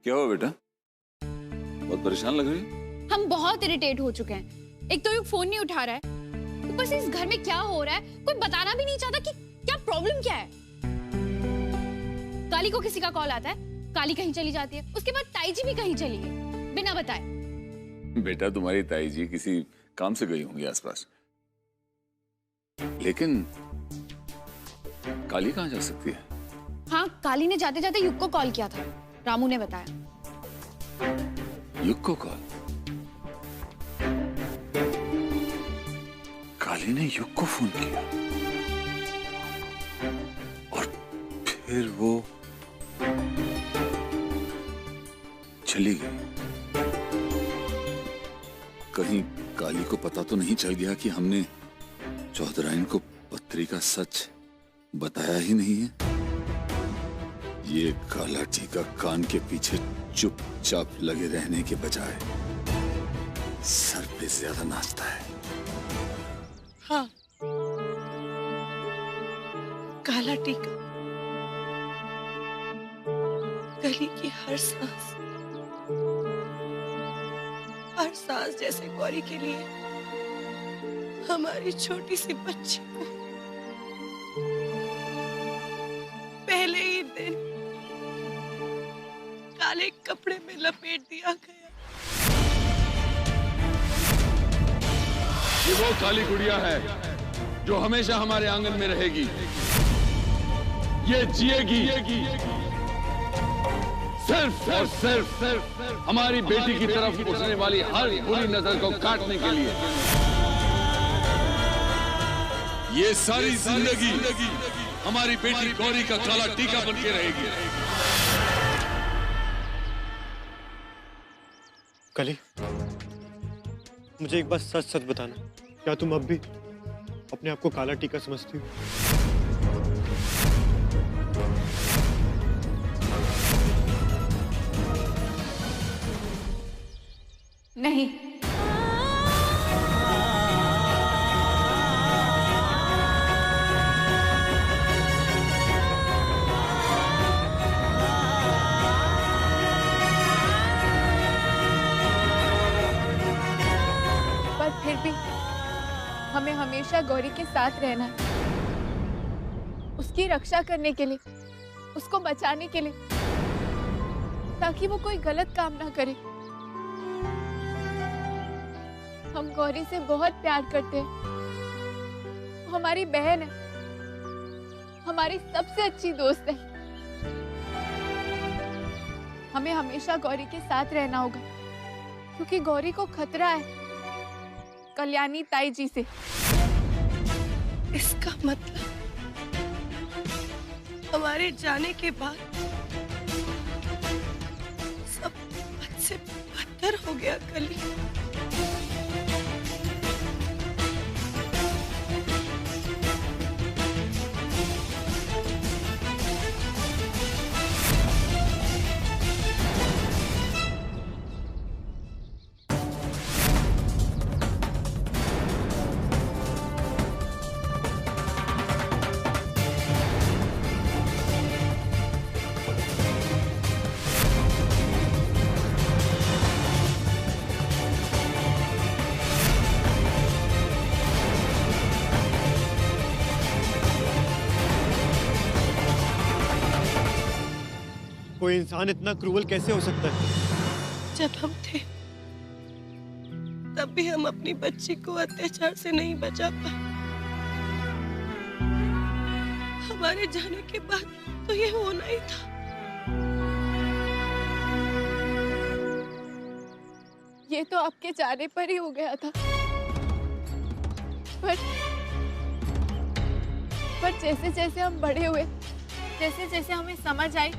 क्या हुआ बेटा? बहुत परेशान लग रही है। हम बहुत इरिटेट हो चुके हैं। एक तो ये फोन नहीं उठा रहा है, ऊपर से इस घर में क्या हो रहा है कोई बताना भी नहीं चाहता कि क्या प्रॉब्लम क्या है। काली को किसी का कॉल आता है, काली कहीं चली जाती है, उसके बाद ताई जी भी कहीं चली गई बिना बताए। बेटा तुम्हारी ताई जी किसी काम से गई होंगी आसपास, लेकिन काली कहाँ जा सकती है? हाँ, काली ने जाते जाते युग को कॉल किया था, रामू ने बताया। युग को कॉल? काली ने युग को फोन किया और फिर वो चली गई। कहीं काली को पता तो नहीं चल गया कि हमने चौधराइन को पत्री का सच बताया ही नहीं है? ये काला टीका कान के पीछे चुपचाप लगे रहने के बजाय सर पे ज्यादा नाचता है। हाँ, काला टीका गली की हर सांस जैसे गौरी के लिए हमारी छोटी सी बच्ची को पहले ही दिन काले कपड़े में लपेट दिया गया। ये वो काली गुड़िया है जो हमेशा हमारे आंगन में रहेगी। ये जिएगी सिर्फ और सिर्फ हमारी बेटी की तरफ उठने वाली हर बुरी नजर को काटने के लिए। ये सारी जिंदगी हमारी बेटी गौरी का काला टीका बन के रहेगी। काली, मुझे एक बात सच सच बताना, क्या तुम अब भी अपने आप को काला टीका समझती हो? नहीं। पर फिर भी हमें हमेशा गौरी के साथ रहना है, उसकी रक्षा करने के लिए, उसको बचाने के लिए, ताकि वो कोई गलत काम ना करे। हम गौरी से बहुत प्यार करते हैं, वो हमारी बहन है, हमारी सबसे अच्छी दोस्त है। हमें हमेशा गौरी के साथ रहना होगा, क्योंकि गौरी को खतरा है कल्याणी ताई जी से। इसका मतलब हमारे जाने के बाद सब बद से बदतर हो गया कली। कोई इंसान इतना क्रूअल कैसे हो सकता है? जब हम थे तब भी हम अपनी बच्ची को अत्याचार से नहीं बचा पाए। हमारे जाने के बाद तो ये होना ही था। ये तो आपके जाने पर ही हो गया था, पर जैसे जैसे हम बड़े हुए, जैसे जैसे हमें समझ आई,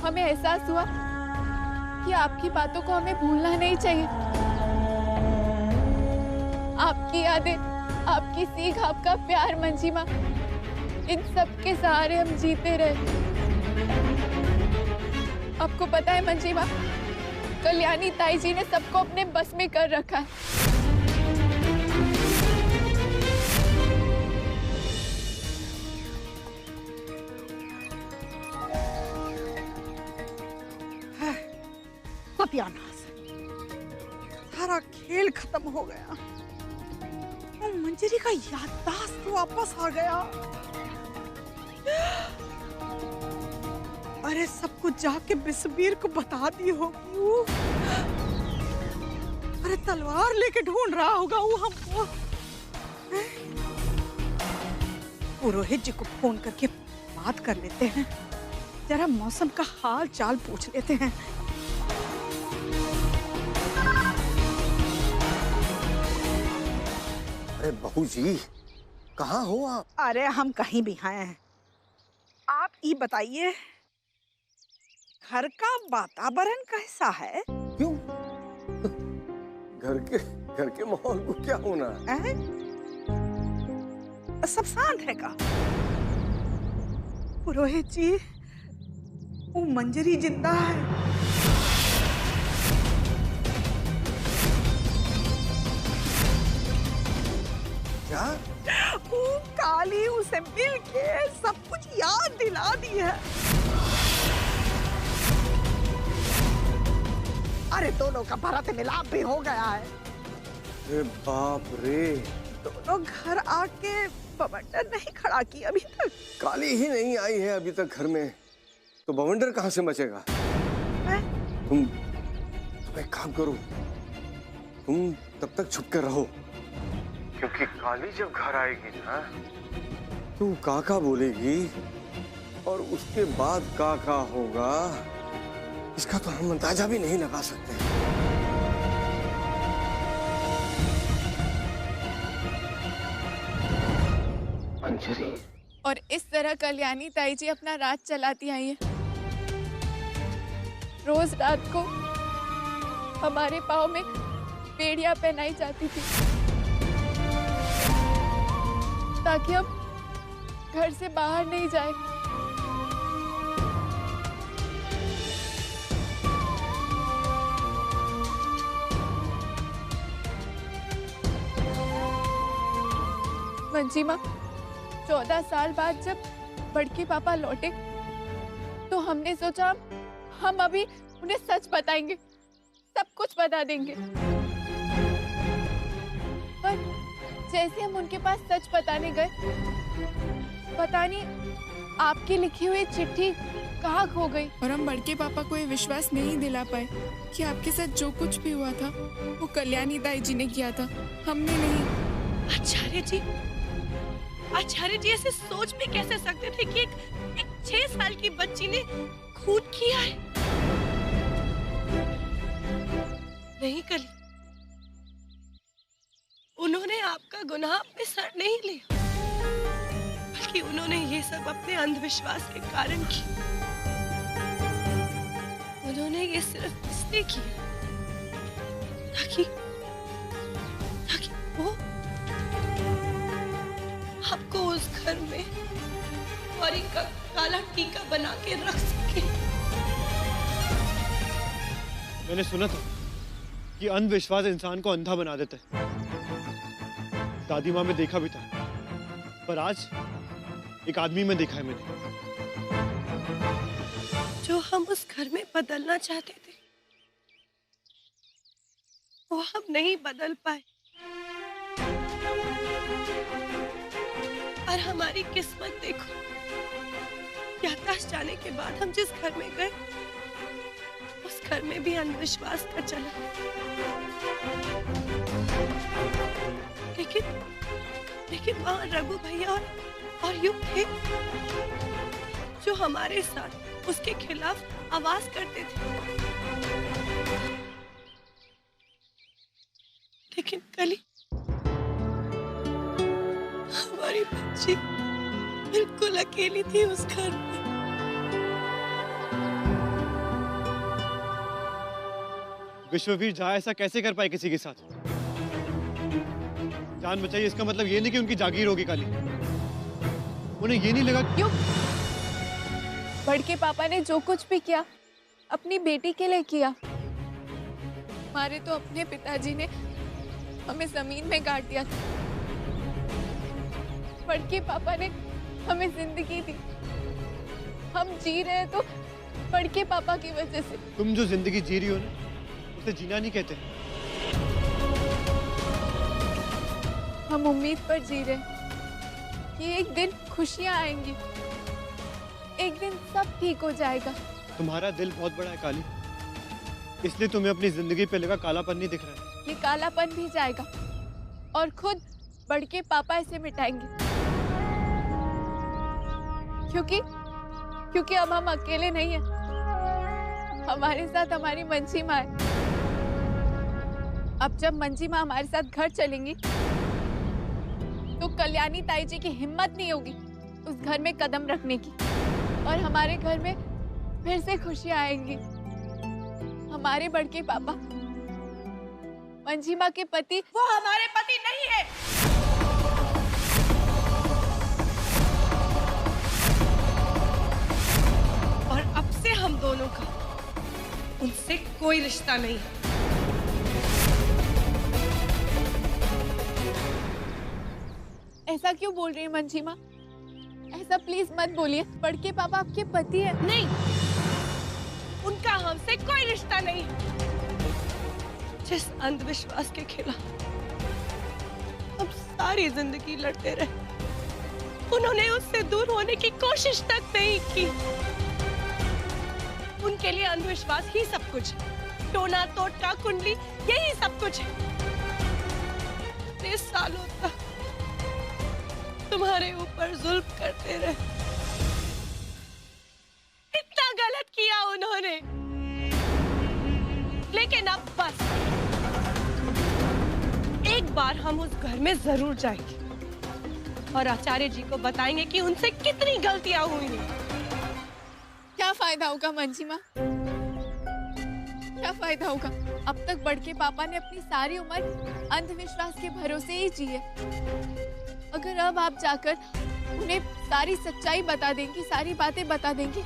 हमें एहसास हुआ कि आपकी बातों को हमें भूलना नहीं चाहिए। आपकी यादें, आपकी सीख, आपका प्यार मंजी माँ, इन सब के सहारे हम जीते रहे। आपको पता है मंजी माँ, कल्याणी ताई जी ने सबको अपने बस में कर रखा है। सत्यानाश, सारा खेल खत्म हो गया। और मंजरी का याददाश्त वापस आ गया। अरे सब कुछ जाके बिस्बीर को बता दी होगी वो। अरे तलवार लेके ढूंढ रहा होगा वो हमको। पुरोहित जी को फोन करके बात कर लेते हैं, जरा मौसम का हाल चाल पूछ लेते हैं। अरे बहू जी, कहाँ हो आप? अरे हम कहीं भी हैं। आप ये बताइए, घर का वातावरण कैसा है? क्यों? घर के माहौल को क्या होना है? सब शांत है का? पुरोहित जी, वो मंजरी जिंदा है। क्या? वो काली उसे मिल के सब कुछ याद दिला दी है। अरे दोनों का भरत मिलाप भी हो गया है। अरे बाप रे, दोनों घर आके बवंडर नहीं खड़ा की अभी तक। काली ही नहीं आई है अभी तक घर में, तो बवंडर कहाँ से मचेगा? तुम एक काम करो, तुम तब तक छुप कर रहो, क्योंकि काली जब घर आएगी ना तो काका बोलेगी, और उसके बाद काका होगा, इसका तो हम अंदाजा भी नहीं लगा सकते। मंजरी। और इस तरह कल्याणी ताई जी अपना राज चलाती आई है। रोज रात को हमारे पाँव में बेड़ियां पहनाई जाती थी, ताकि अब घर से बाहर नहीं जाए। मंजी माँ, 14 साल बाद जब बड़के पापा लौटे तो हमने सोचा हम अभी उन्हें सच बताएंगे, सब कुछ बता देंगे। पर जैसे हम उनके पास सच बताने गए, पता नहीं आपकी लिखी हुई चिट्ठी कहाँ खो गई। और हम बड़के पापा को ये विश्वास नहीं दिला पाए कि आपके साथ जो कुछ भी हुआ था वो कल्याणी ताई जी ने किया था, हमने नहीं। आचार्य जी ऐसे सोच भी कैसे सकते थे कि एक 6 साल की बच्ची ने खून किया है? नहीं कली, उन्होंने आपका गुनाह अपने सर नहीं लिया, बल्कि उन्होंने ये सब अपने अंधविश्वास के कारण किया। उन्होंने ये सिर्फ इसलिए किया ताकि वो आपको उस घर में और एक काला टीका बना के रख सके। मैंने सुना था कि अंधविश्वास इंसान को अंधा बना देता है। दादी माँ में देखा भी था, पर आज एक आदमी में देखा है मैंने, जो हम उस घर में बदलना चाहते थे वो हम नहीं बदल पाए। और हमारी किस्मत देखो, याददाश्त जाने के बाद हम जिस घर में गए उस घर में भी अंधविश्वास का चला। लेकिन वहाँ रघु भैया और युग थे जो हमारे साथ उसके खिलाफ आवाज करते थे। लेकिन कली हमारी बच्ची बिल्कुल अकेली थी उस घर में। विश्ववीर झा ऐसा कैसे कर पाए किसी के साथ? जान बचाई, इसका मतलब ये नहीं कि उनकी जागीर होगी काली। उन्हें ये नहीं लगा क्यों? बड़के पापा ने जो कुछ भी किया अपनी बेटी के लिए किया। हमारे तो अपने पिताजी ने हमें जमीन में गाड़ दिया था। बड़के पापा ने हमें जिंदगी दी। हम जी रहे तो बड़के पापा की वजह से। तुम जो जिंदगी जी रही हो ना, उसे जीना नहीं कहते। हम उम्मीद पर जी रहे हैं कि एक दिन खुशियां आएंगी, एक दिन सब ठीक हो जाएगा। तुम्हारा दिल बहुत बड़ा है काली, इसलिए तुम्हें अपनी जिंदगी पे लगा कालापन नहीं दिख रहा है। ये कालापन भी जाएगा और खुद बड़के पापा इसे मिटाएंगे, क्योंकि अब हम अकेले नहीं हैं। हमारे साथ हमारी मंजी माँ है। अब जब मंजी माँ हमारे साथ घर चलेंगी तो कल्याणी ताई जी की हिम्मत नहीं होगी उस घर में कदम रखने की, और हमारे घर में फिर से खुशियां आएंगी। हमारे बड़के पापा मंजी माँ के पति वो हमारे पति नहीं है। और अब से हम दोनों का उनसे कोई रिश्ता नहीं है। ऐसा क्यों बोल रही है मंजी माँ? ऐसा प्लीज मत बोलिए। बड़के पापा आपके पति है। नहीं, उनका हमसे कोई रिश्ता नहीं। जिस अंधविश्वास के खिलाफ हम सारी जिंदगी लड़ते रहे, उन्होंने उससे दूर होने की कोशिश तक नहीं की। उनके लिए अंधविश्वास ही सब कुछ, टोना टोटका कुंडली यही सब कुछ है। इतने सालों तक तुम्हारे ऊपर जुल्म करते रहे, इतना गलत किया उन्होंने, लेकिन अब बस एक बार हम उस घर में जरूर जाएंगे और आचार्य जी को बताएंगे कि उनसे कितनी गलतियां हुई हैं। क्या फायदा होगा मंजी माँ? क्या फायदा होगा? अब तक बड़के पापा ने अपनी सारी उम्र अंधविश्वास के भरोसे ही जी है। अगर अब आप जाकर उन्हें सारी सच्चाई बता देंगी, सारी बातें बता देंगी,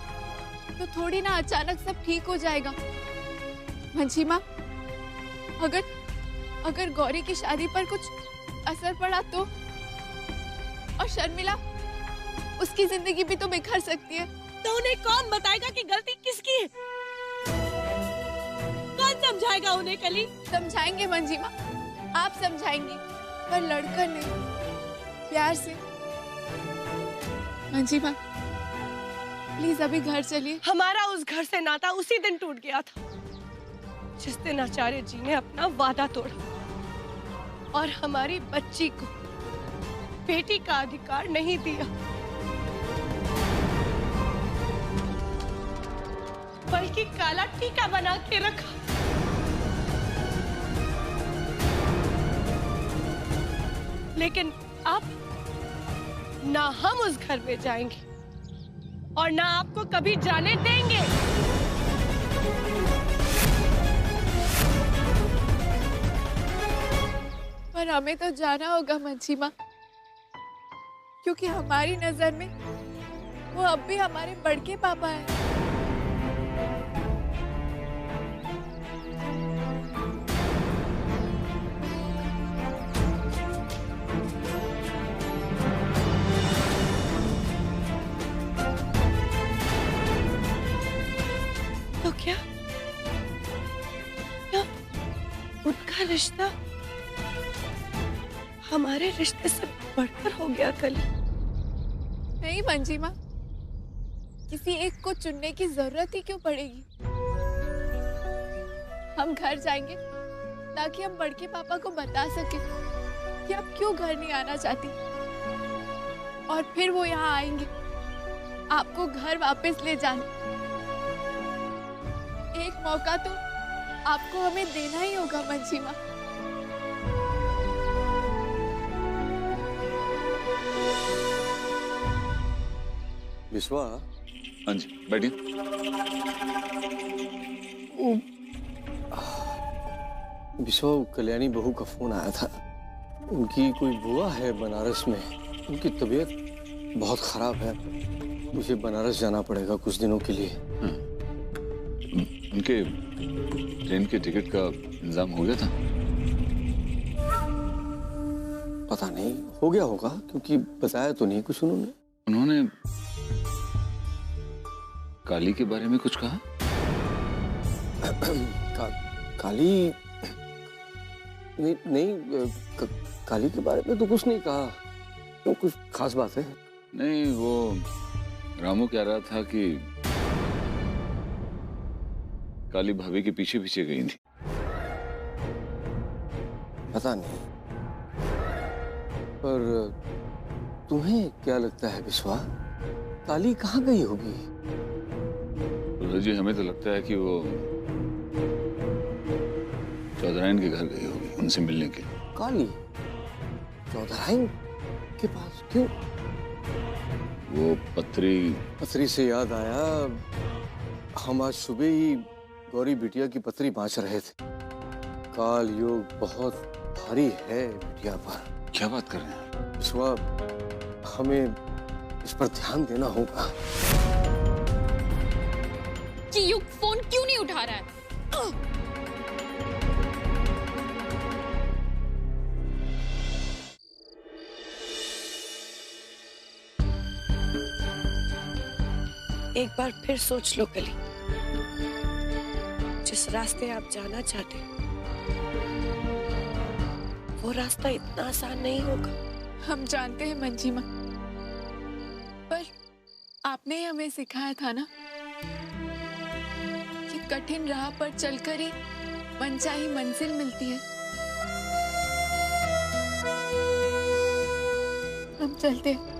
तो थोड़ी ना अचानक सब ठीक हो जाएगा। मंजी माँ, अगर गौरी की शादी पर कुछ असर पड़ा तो, और शर्मिला, उसकी जिंदगी भी तो बिखर सकती है। तो उन्हें कौन बताएगा कि गलती किसकी है? कौन समझाएगा उन्हें? कली समझाएंगे मंजी माँ, आप समझाएंगी, पर लड़कर नहीं, प्यार से। मंजी माँ, प्लीज अभी घर चलिए। हमारा उस घर से नाता उसी दिन टूट गया था जिस दिन आचार्य जी ने अपना वादा तोड़ा और हमारी बच्ची को बेटी का अधिकार नहीं दिया, बल्कि काला टीका बना के रखा। लेकिन अब ना हम उस घर में जाएंगे और ना आपको कभी जाने देंगे। पर हमें तो जाना होगा मंजी माँ, क्योंकि हमारी नजर में वो अब भी हमारे बड़के पापा हैं। तो क्या उनका रिश्ता हमारे रिश्ते से बढ़कर हो गया? कली नहीं मंजी माँ, किसी एक को चुनने की जरूरत ही क्यों पड़ेगी? हम घर जाएंगे ताकि हम बड़के पापा को बता सके कि आप क्यों घर नहीं आना चाहती, और फिर वो यहाँ आएंगे आपको घर वापस ले जाने। एक मौका तो आपको हमें देना ही होगा मंजी माँ। विश्वा, हाँ जी, बैठिए। विश्वा, कल्याणी बहू का फोन आया था। उनकी कोई बुआ है बनारस में, उनकी तबीयत बहुत खराब है, मुझे बनारस जाना पड़ेगा कुछ दिनों के लिए। हाँ। उनके ट्रेन के टिकट का इंतजाम हो गया था? पता नहीं, हो गया होगा, क्योंकि बताया तो नहीं कुछ उन्होंने। उन्होंने काली के बारे में कुछ कहा? काली नहीं नहीं, काली के बारे में तो कुछ नहीं कहा। क्यों, कुछ खास बात है? नहीं, वो रामू कह रहा था कि काली भाभी के पीछे पीछे गई थी। पता नहीं, पर तुम्हें क्या लगता है विश्वा, काली कहाँ गई होगी? जी हमें तो लगता है कि वो चौधराइन के घर गई होगी उनसे मिलने के लिए। काली चौधराइन के पास क्यों? वो पथरी से याद आया, हम आज सुबह ही गौरी बिटिया की पथरी बांच रहे थे। काल योग बहुत भारी है बिटिया पर। क्या बात कर रहे हैं? विश्वा, हमें इस पर ध्यान देना होगा। कि युग फोन क्यों नहीं उठा रहा है? एक बार फिर सोच लो कली, जिस रास्ते आप जाना चाहते हो वो रास्ता इतना आसान नहीं होगा। हम जानते हैं मंजीमा, पर आपने हमें सिखाया था ना कि कठिन राह पर चलकर ही मनचाही मंजिल मिलती है। हम चलते हैं।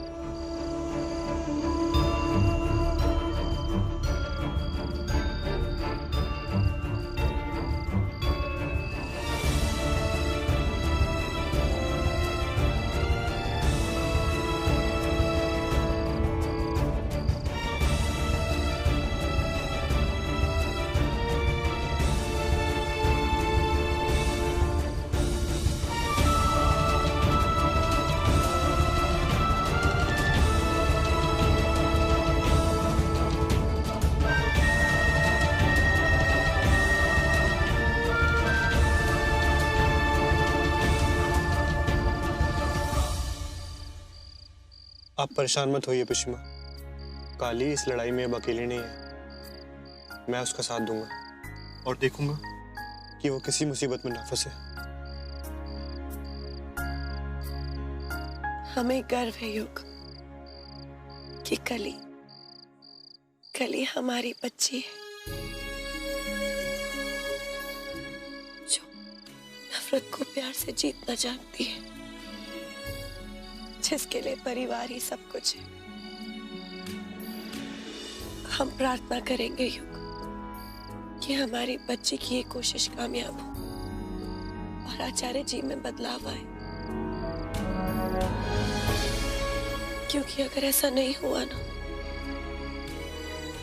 आप परेशान मत होइए पिशिमा, काली इस लड़ाई में अब अकेली नहीं है। मैं उसका साथ दूंगा और देखूंगा कि वो किसी मुसीबत में ना फंसे। हमें गर्व है युग कि कली हमारी बच्ची है जो नफरत को प्यार से जीतना जानती है, जिसके लिए परिवार ही सब कुछ है। हम प्रार्थना करेंगे युग कि हमारी बच्ची की ये कोशिश कामयाब हो और आचार्य जी में बदलाव आए, क्योंकि अगर ऐसा नहीं हुआ ना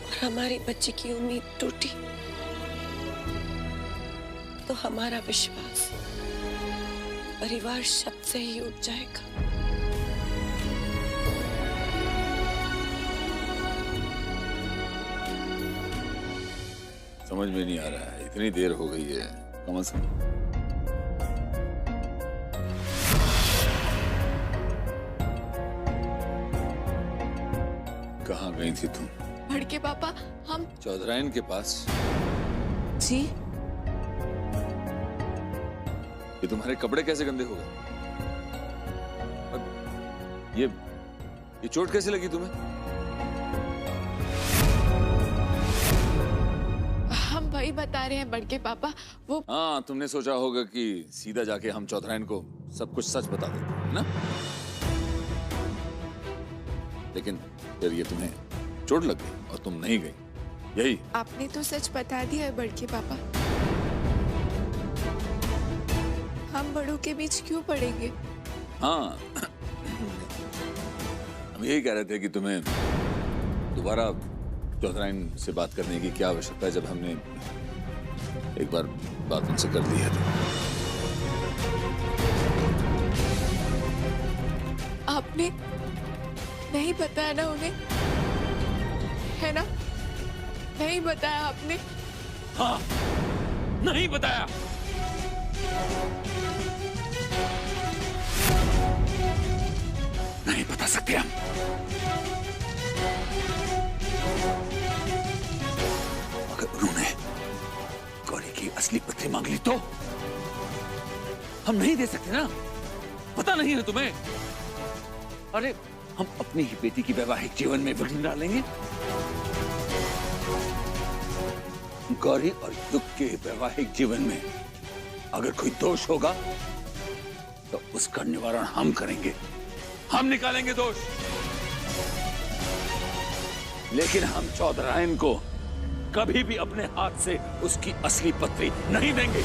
और हमारी बच्ची की उम्मीद टूटी तो हमारा विश्वास परिवार शब्द से ही उठ जाएगा। समझ में नहीं आ रहा है, इतनी देर हो गई है। कम से कम कहाँ गई थी तुम? भड़के पापा, हम चौधराइन के पास। जी ये तुम्हारे कपड़े कैसे गंदे हो गए? ये चोट कैसे लगी तुम्हें? हम वही बता रहे हैं बड़के पापा। वो हाँ, तुमने सोचा होगा कि सीधा जाके हम चौधराइन को सब कुछ सच बता देते हैं ना, लेकिन फिर ये तुम्हें चोट लग गई और तुम नहीं गई, यही? आपने तो सच बता दिया है बड़के पापा। हम बड़ों के बीच क्यों पड़ेंगे? हाँ, हम यही कह रहे थे कि तुम्हें दोबारा चौधराइन से बात करने की क्या आवश्यकता है, जब हमने एक बार बात उनसे कर ली है। आपने नहीं बताया ना उन्हें, है ना? नहीं बताया आपने? हाँ, नहीं बताया। नहीं बता सकते हम। अगर उन्होंने गौरी की असली पत्री मांग ली तो हम नहीं दे सकते ना, पता नहीं है तुम्हें? अरे हम अपनी ही बेटी की वैवाहिक जीवन में विघ्न डालेंगे। गौरी और युग के वैवाहिक जीवन में अगर कोई दोष होगा तो उसका निवारण हम करेंगे, हम निकालेंगे दोष। लेकिन हम चौधरायन को कभी भी अपने हाथ से उसकी असली पत्री नहीं देंगे।